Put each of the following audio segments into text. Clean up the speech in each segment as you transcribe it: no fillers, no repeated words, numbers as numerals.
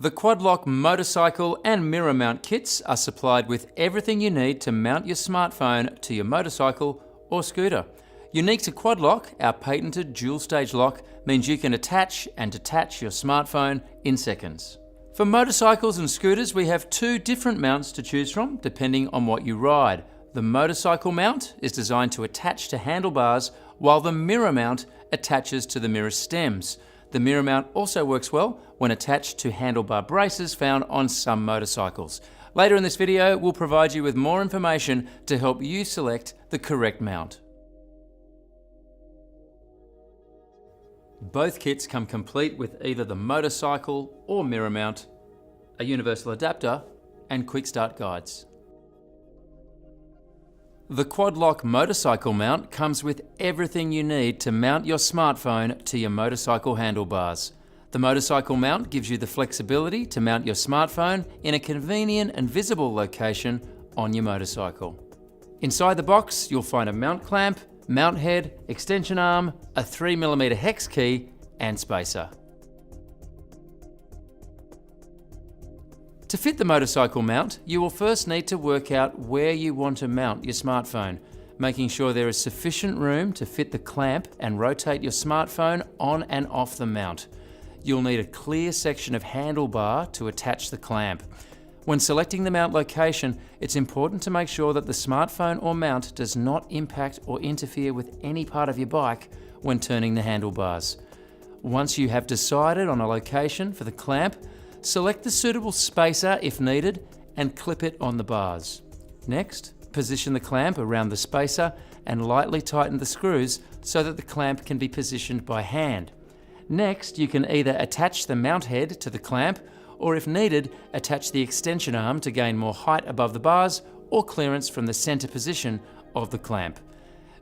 The Quad-Lock motorcycle and mirror mount kits are supplied with everything you need to mount your smartphone to your motorcycle or scooter. Unique to Quad-Lock, our patented dual-stage lock means you can attach and detach your smartphone in seconds. For motorcycles and scooters, we have two different mounts to choose from depending on what you ride. The motorcycle mount is designed to attach to handlebars, while the mirror mount attaches to the mirror stems. The mirror mount also works well when attached to handlebar braces found on some motorcycles. Later in this video, we'll provide you with more information to help you select the correct mount. Both kits come complete with either the motorcycle or mirror mount, a universal adapter, and quick start guides. The Quad-Lock motorcycle mount comes with everything you need to mount your smartphone to your motorcycle handlebars. The motorcycle mount gives you the flexibility to mount your smartphone in a convenient and visible location on your motorcycle. Inside the box, you'll find a mount clamp, mount head, extension arm, a 3mm hex key, and spacer. To fit the motorcycle mount, you will first need to work out where you want to mount your smartphone, making sure there is sufficient room to fit the clamp and rotate your smartphone on and off the mount. You'll need a clear section of handlebar to attach the clamp. When selecting the mount location, it's important to make sure that the smartphone or mount does not impact or interfere with any part of your bike when turning the handlebars. Once you have decided on a location for the clamp, select the suitable spacer if needed and clip it on the bars. Next, position the clamp around the spacer and lightly tighten the screws so that the clamp can be positioned by hand. Next, you can either attach the mount head to the clamp or, if needed, attach the extension arm to gain more height above the bars or clearance from the center position of the clamp.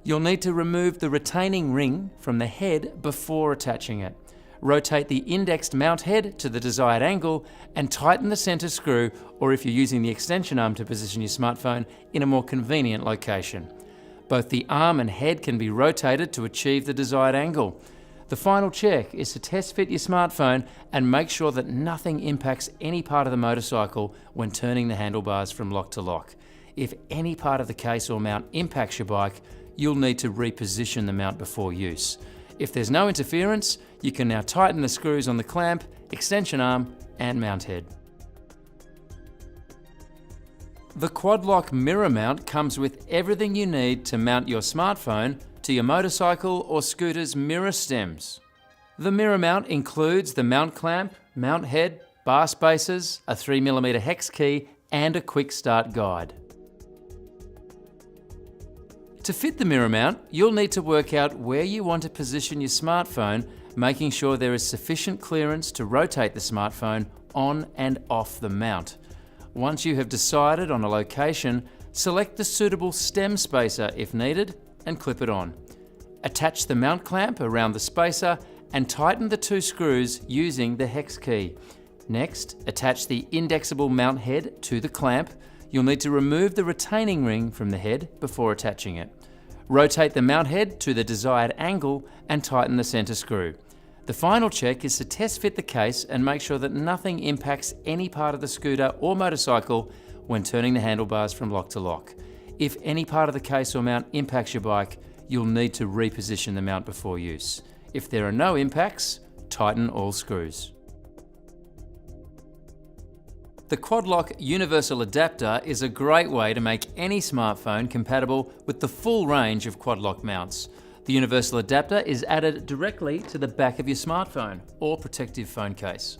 You'll need to remove the retaining ring from the head before attaching it. Rotate the indexed mount head to the desired angle and tighten the center screw, or if you're using the extension arm to position your smartphone in a more convenient location. Both the arm and head can be rotated to achieve the desired angle. The final check is to test fit your smartphone and make sure that nothing impacts any part of the motorcycle when turning the handlebars from lock to lock. If any part of the case or mount impacts your bike, you'll need to reposition the mount before use. If there's no interference, you can now tighten the screws on the clamp, extension arm, and mount head. The Quad-Lock mirror mount comes with everything you need to mount your smartphone to your motorcycle or scooter's mirror stems. The mirror mount includes the mount clamp, mount head, bar spacers, a 3mm hex key, and a quick start guide. To fit the mirror mount, you'll need to work out where you want to position your smartphone, making sure there is sufficient clearance to rotate the smartphone on and off the mount. Once you have decided on a location, select the suitable stem spacer if needed and clip it on. Attach the mount clamp around the spacer and tighten the two screws using the hex key. Next, attach the indexable mount head to the clamp. You'll need to remove the retaining ring from the head before attaching it. Rotate the mount head to the desired angle and tighten the center screw. The final check is to test fit the case and make sure that nothing impacts any part of the scooter or motorcycle when turning the handlebars from lock to lock. If any part of the case or mount impacts your bike, you'll need to reposition the mount before use. If there are no impacts, tighten all screws. The Quad-Lock universal adapter is a great way to make any smartphone compatible with the full range of Quad-Lock mounts. The universal adapter is added directly to the back of your smartphone or protective phone case.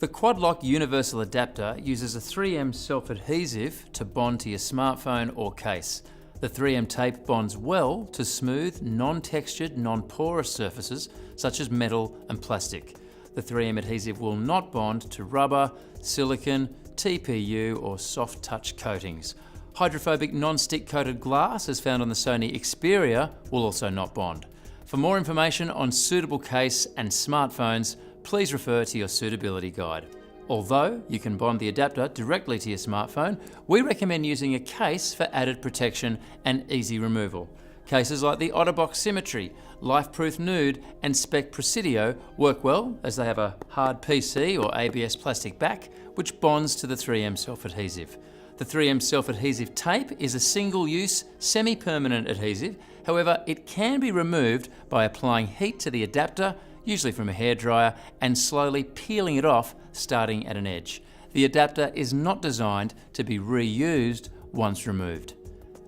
The Quad-Lock universal adapter uses a 3M self-adhesive to bond to your smartphone or case. The 3M tape bonds well to smooth, non-textured, non-porous surfaces such as metal and plastic. The 3M adhesive will not bond to rubber, silicone, TPU or soft touch coatings. Hydrophobic non-stick coated glass as found on the Sony Xperia will also not bond. For more information on suitable case and smartphones, please refer to your suitability guide. Although you can bond the adapter directly to your smartphone, we recommend using a case for added protection and easy removal. Cases like the OtterBox Symmetry, Lifeproof Nude and Spec Presidio work well as they have a hard PC or ABS plastic back which bonds to the 3M self-adhesive. The 3M self-adhesive tape is a single-use, semi-permanent adhesive. However, it can be removed by applying heat to the adapter, usually from a hairdryer, and slowly peeling it off, starting at an edge. The adapter is not designed to be reused once removed.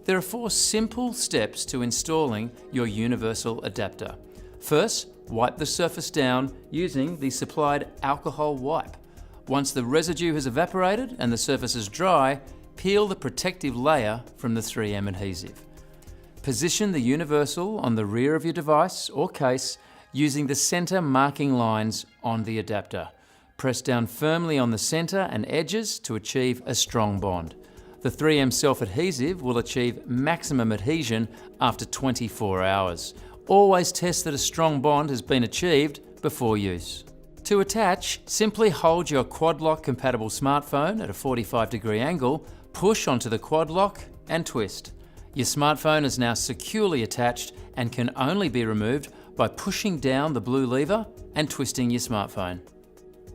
There are 4 simple steps to installing your universal adapter. First, wipe the surface down using the supplied alcohol wipe. Once the residue has evaporated and the surface is dry, peel the protective layer from the 3M adhesive. Position the universal on the rear of your device or case using the center marking lines on the adapter. Press down firmly on the center and edges to achieve a strong bond. The 3M self-adhesive will achieve maximum adhesion after 24 hours. Always test that a strong bond has been achieved before use. To attach, simply hold your quad lock compatible smartphone at a 45-degree angle, push onto the quad lock and twist. Your smartphone is now securely attached and can only be removed by pushing down the blue lever and twisting your smartphone.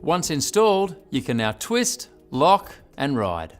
Once installed, you can now twist, lock and ride.